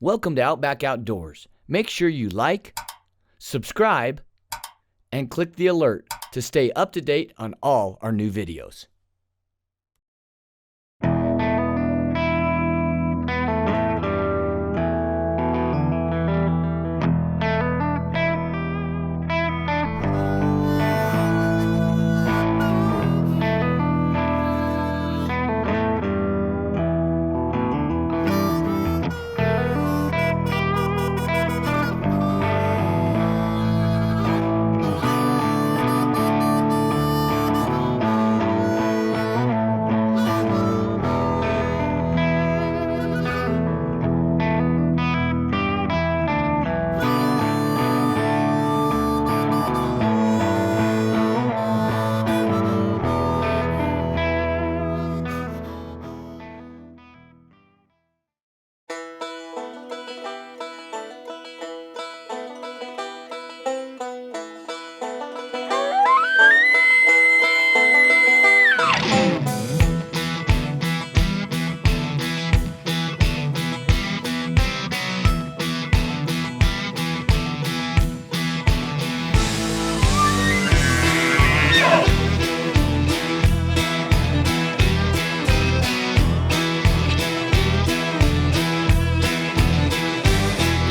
Welcome to Outback Outdoors. Make sure you like, subscribe, and click the alert to stay up to date on all our new videos.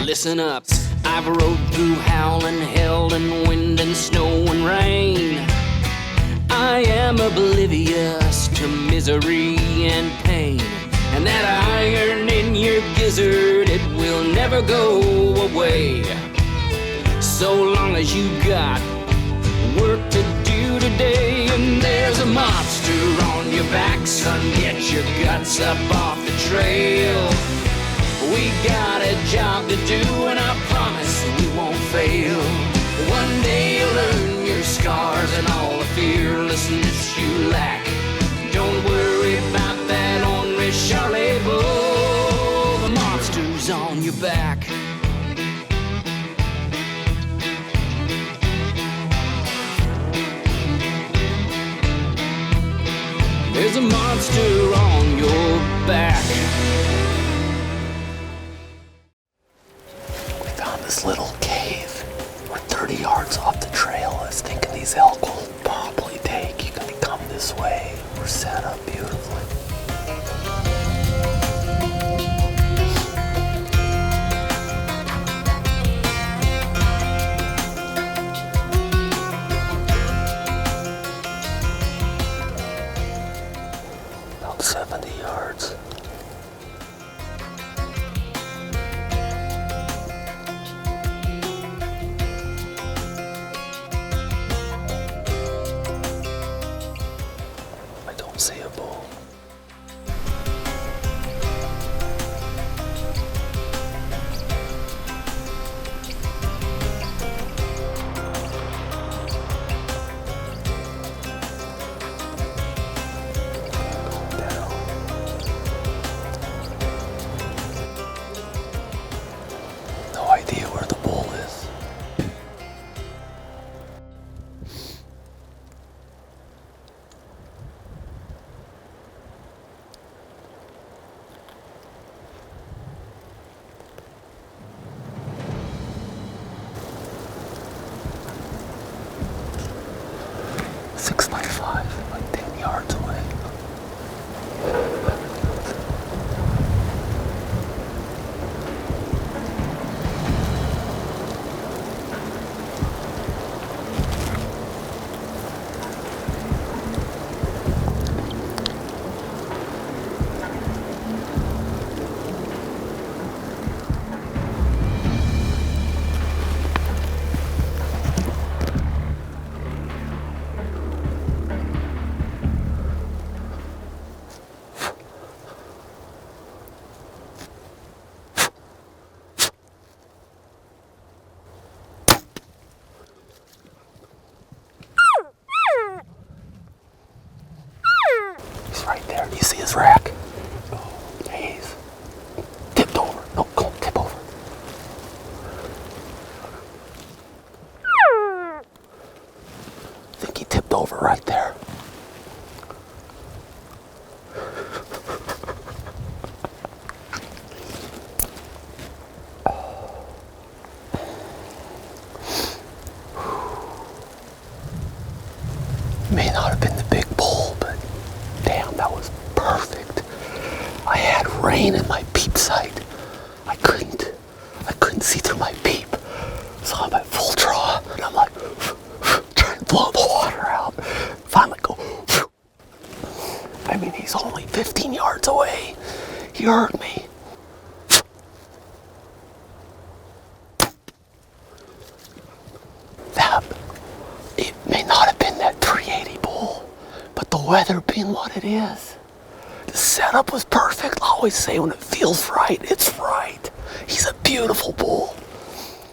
Listen up, I've rode through howling hell and wind and snow and rain. I am oblivious to misery and pain, and that iron in your gizzard, it will never go away. So long as you got work to do today, and there's a monster on your back, son, get your guts up off the trail. We got a job to do, and I promise we won't fail. One day you'll learn your scars and all the fearlessness you lack. Don't worry about that ornery Charlie bull. The monster's on your back. There's a monster on your back. This little cave. We're 30 yards off the trail. I was thinking these elk will probably take. You can come this way. We're set up beautifully. About 70 yards. rain in my peep sight. I couldn't see through my peep. So I'm at full draw, and I'm like, trying to blow the water out. Finally go, I mean, he's only 15 yards away. He heard me. It may not have been that 380 bull, but the weather being what it is, the setup was perfect. I always say when it feels right, it's right. He's a beautiful bull.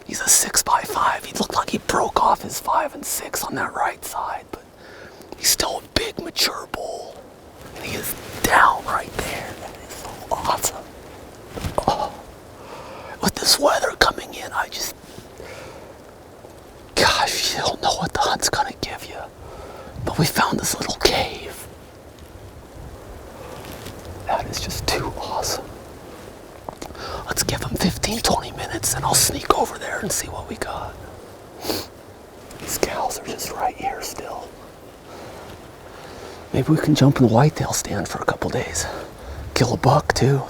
He's a 6x5. He looked like he broke off his 5 and 6 on that right side, but he's still a big, mature bull. And he is down right there. That is so awesome. Oh. With this weather coming in, gosh, you don't know what the hunt's gonna give you. But we found this little cave. That is just too awesome. Let's give him 15, 20 minutes and I'll sneak over there and see what we got. These cows are just right here still. Maybe we can jump in the whitetail stand for a couple days. Kill a buck too.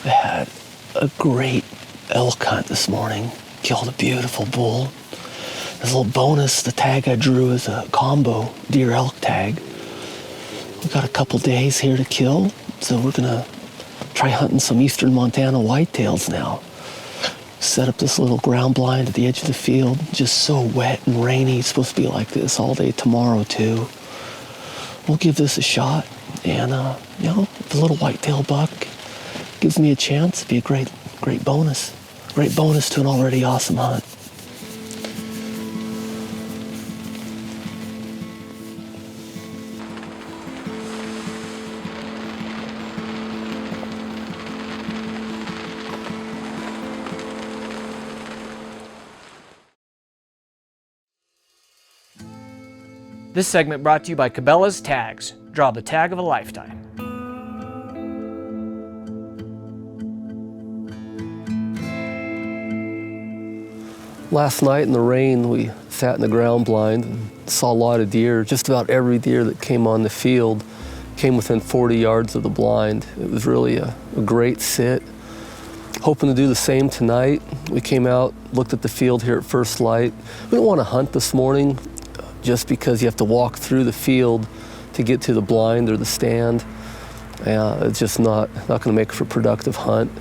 I had a great elk hunt this morning. Killed a beautiful bull. As a little bonus, the tag I drew is a combo deer elk tag. We got a couple days here to kill, so we're gonna try hunting some eastern Montana whitetails now. Set up this little ground blind at the edge of the field. Just so wet and rainy. It's supposed to be like this all day tomorrow too. We'll give this a shot, and if a little whitetail buck gives me a chance, it'd be a great bonus. Great bonus to an already awesome hunt. This segment brought to you by Cabela's Tags. Draw the tag of a lifetime. Last night in the rain, we sat in the ground blind and saw a lot of deer. Just about every deer that came on the field came within 40 yards of the blind. It was really a great sit. Hoping to do the same tonight. We came out, looked at the field here at first light. We didn't want to hunt this morning just because you have to walk through the field to get to the blind or the stand. It's just not going to make for a productive hunt.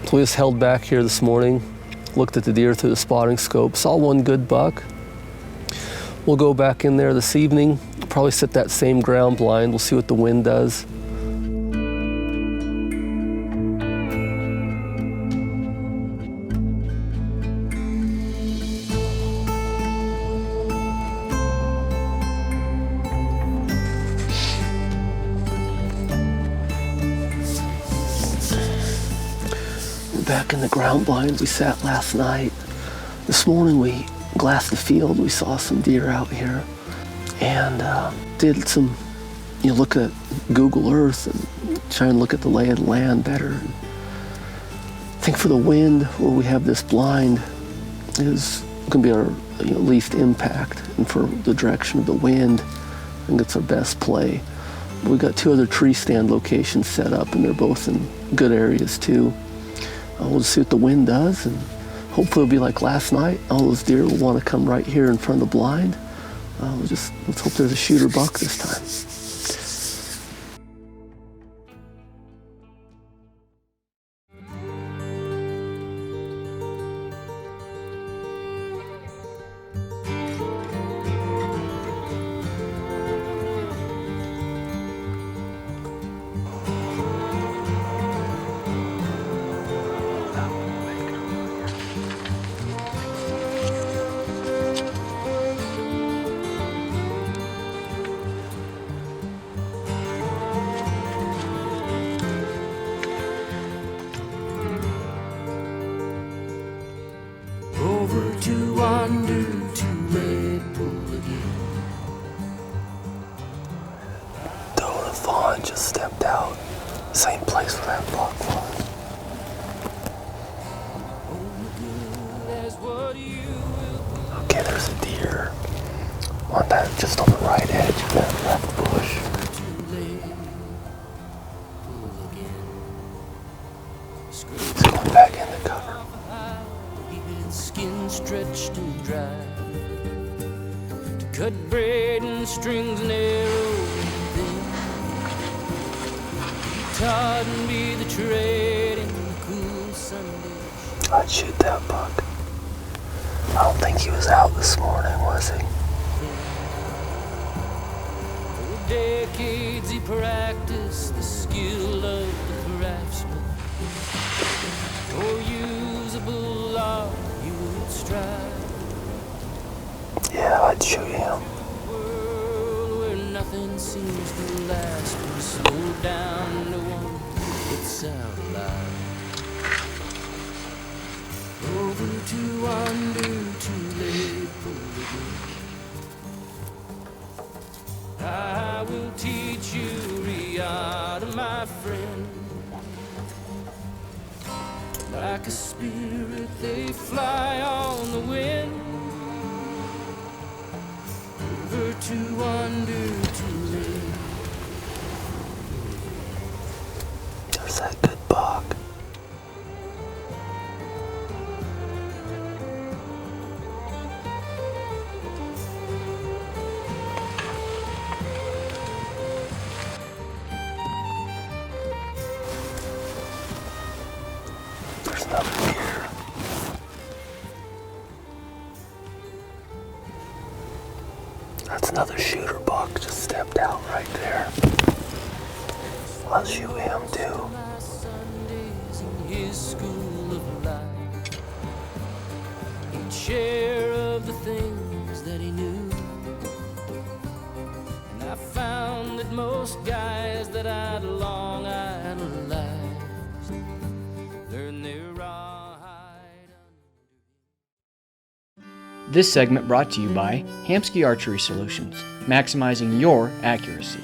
So we just held back here this morning, looked at the deer through the spotting scope, saw one good buck. We'll go back in there this evening, probably set that same ground blind. We'll see what the wind does. Back in the ground blind we sat last night. This morning we glassed the field. We saw some deer out here and did some, look at Google Earth and try and look at the lay of the land better. And I think for the wind, where we have this blind, is going to be our least impact, and for the direction of the wind, I think it's our best play. We've got 2 other tree stand locations set up, and they're both in good areas too. We'll just see what the wind does, and hopefully it'll be like last night. All those deer will want to come right here in front of the blind. Let's hope there's a shooter buck this time. Over to wander to Red Bull again. Doe and fawn just stepped out. Same place where that buck was. Oh, good as what you there's a deer on that, just on the right edge of that left bush. He's going back in the cover. Skin stretched and dry, to cut braid and strings narrow and thin. He taught me the trade in the cool Sunday. I'd shoot that buck. I don't think he was out this morning, was he? For decades he practiced the skill of the craftsman. For usable log he would strive. Yeah, I'd shoot him. A world where nothing seems to last, we slow down to one gets out alive. Over to wander, too late for the good. I will teach you, Rihanna, my friend. Like a spirit, they fly on the wind. Over to wander, to live. There's that good buck. There's another deer. That's another shooter buck, just stepped out right there. I'll shoot him too. My Sundays in his school of life. He'd share of the things that he knew. And I found that most guys that I'd long idolized learned their rawhide under. This segment brought to you by Hamsky Archery Solutions, maximizing your accuracy.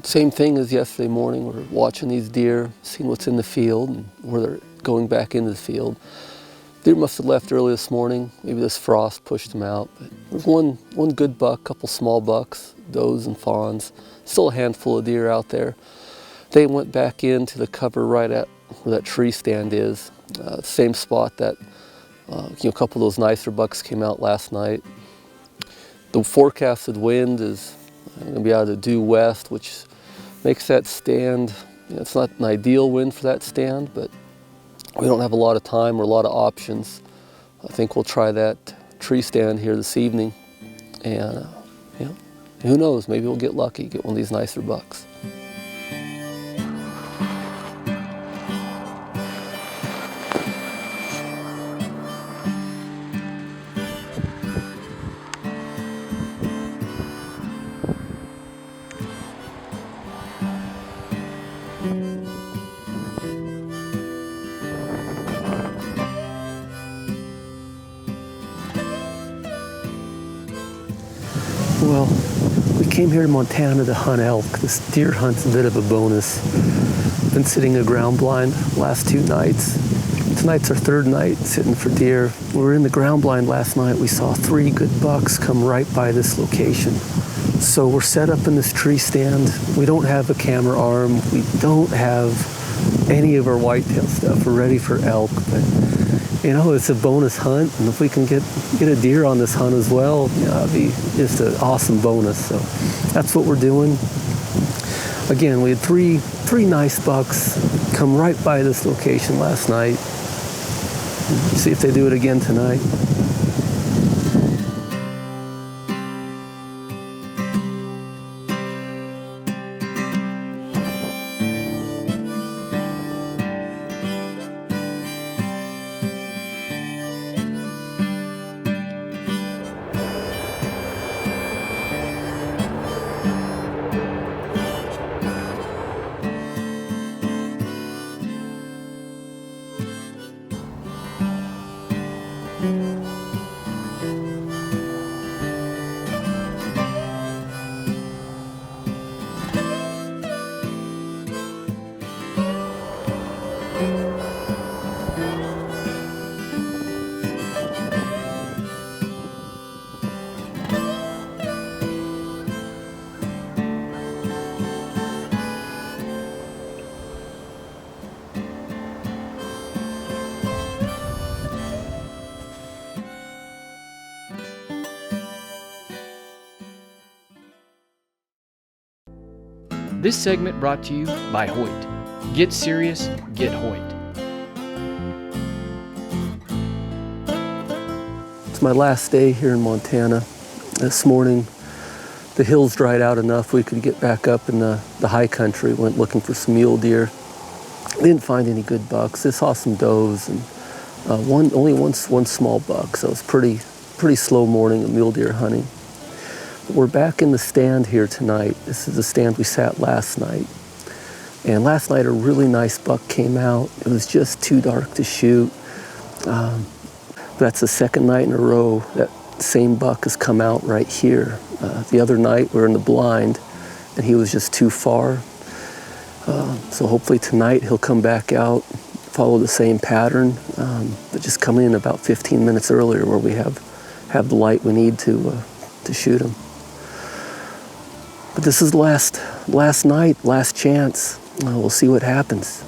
Same thing as yesterday morning. We're watching these deer, seeing what's in the field and where they're going back into the field. Deer must have left early this morning. Maybe this frost pushed them out. But there's one good buck, couple small bucks, does and fawns. Still a handful of deer out there. They went back into the cover right at where that tree stand is. Same spot that a couple of those nicer bucks came out last night. The forecasted wind is going to be out of the due west, which makes that stand, it's not an ideal wind for that stand, but we don't have a lot of time or a lot of options. I think we'll try that tree stand here this evening, and who knows, maybe we'll get lucky, get one of these nicer bucks. Well, we came here to Montana to hunt elk. This deer hunt's a bit of a bonus. Been sitting a ground blind last 2 nights. Tonight's our 3rd night sitting for deer. We were in the ground blind last night. We saw 3 good bucks come right by this location. So we're set up in this tree stand. We don't have a camera arm. We don't have any of our whitetail stuff. We're ready for elk, but it's a bonus hunt, and if we can get a deer on this hunt as well, it'd be just an awesome bonus. So that's what we're doing. Again, we had three nice bucks come right by this location last night. See if they do it again tonight. This segment brought to you by Hoyt. Get serious, get Hoyt. It's my last day here in Montana. This morning, the hills dried out enough we could get back up in the high country. Went looking for some mule deer. Didn't find any good bucks. I saw some does and only one small buck. So it was pretty slow morning of mule deer hunting. But we're back in the stand here tonight. This is the stand we sat last night. And last night a really nice buck came out. It was just too dark to shoot. That's the second night in a row that same buck has come out right here. The other night we were in the blind and he was just too far. So hopefully tonight he'll come back out, follow the same pattern, but just come in about 15 minutes earlier where we have the light we need to shoot him. But this is last night, last chance. We'll see what happens.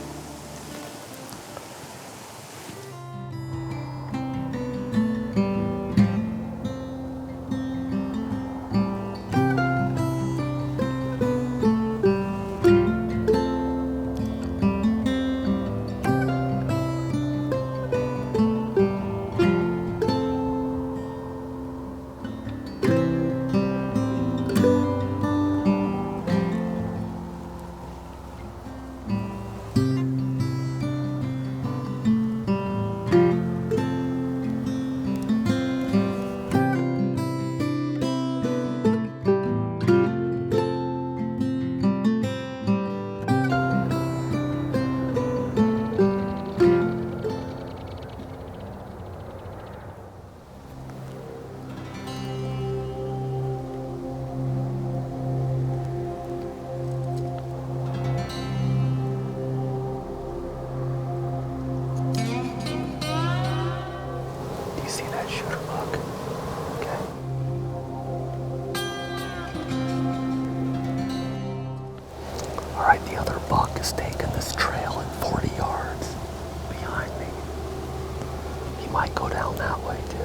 The other buck is taking this trail at 40 yards behind me. He might go down that way too.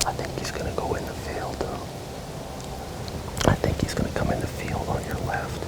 I think he's going to go in the field though. I think he's going to come in the field on your left.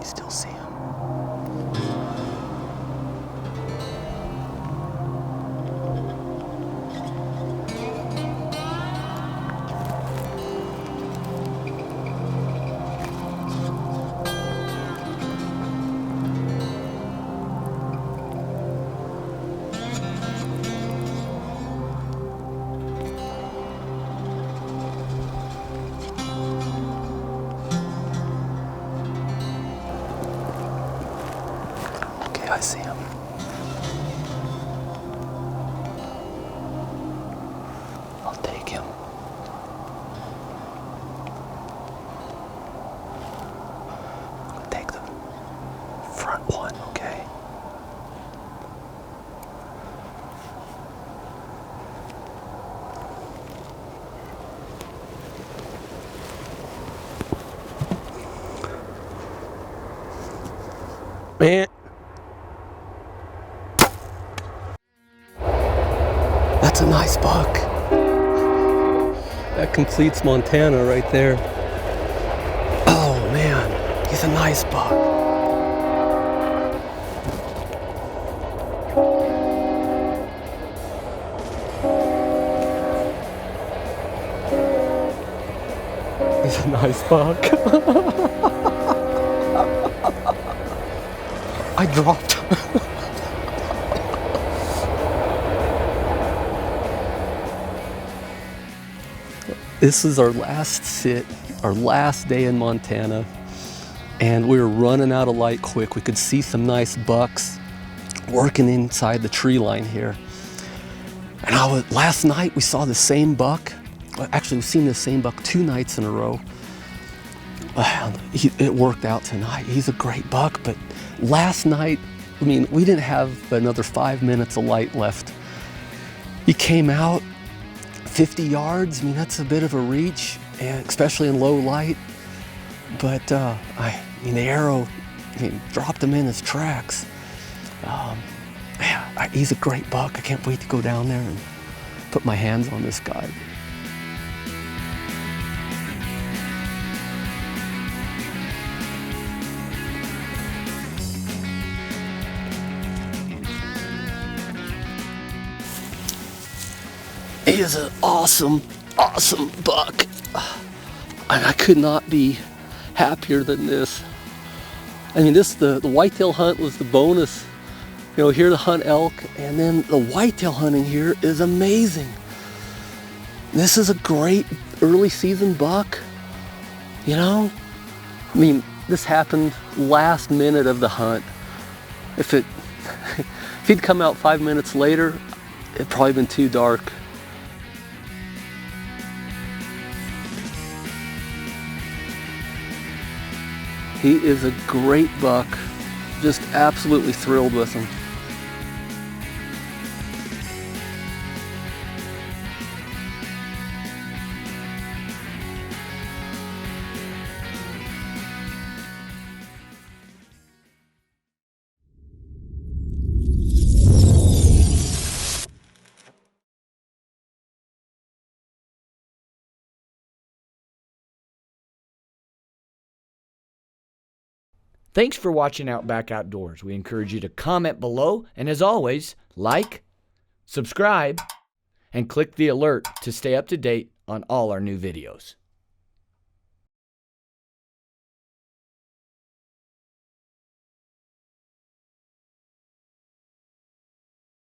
Still see him. I see him. I'll take him. I'll take the front one, okay? Man. That's a nice buck. That completes Montana right there. Oh man, he's a nice buck. He's a nice buck. I dropped. This is our last sit, our last day in Montana. and we were running out of light quick. We could see some nice bucks working inside the tree line here. And last night we saw the same buck. Actually, we've seen the same buck 2 nights in a row. It worked out tonight. He's a great buck, but last night, I mean, we didn't have another 5 minutes of light left. He came out 50 yards. I mean, that's a bit of a reach, and especially in low light. But the arrow, dropped him in his tracks. He's a great buck. I can't wait to go down there and put my hands on this guy. He is an awesome, awesome buck. And I could not be happier than this. I mean, the whitetail hunt was the bonus. Here to hunt elk, and then the whitetail hunting here is amazing. This is a great early season buck. I mean, this happened last minute of the hunt. If he'd come out 5 minutes later, it'd probably been too dark. He is a great buck. Just absolutely thrilled with him. Thanks for watching Outback Outdoors. We encourage you to comment below, and as always, like, subscribe, and click the alert to stay up to date on all our new videos.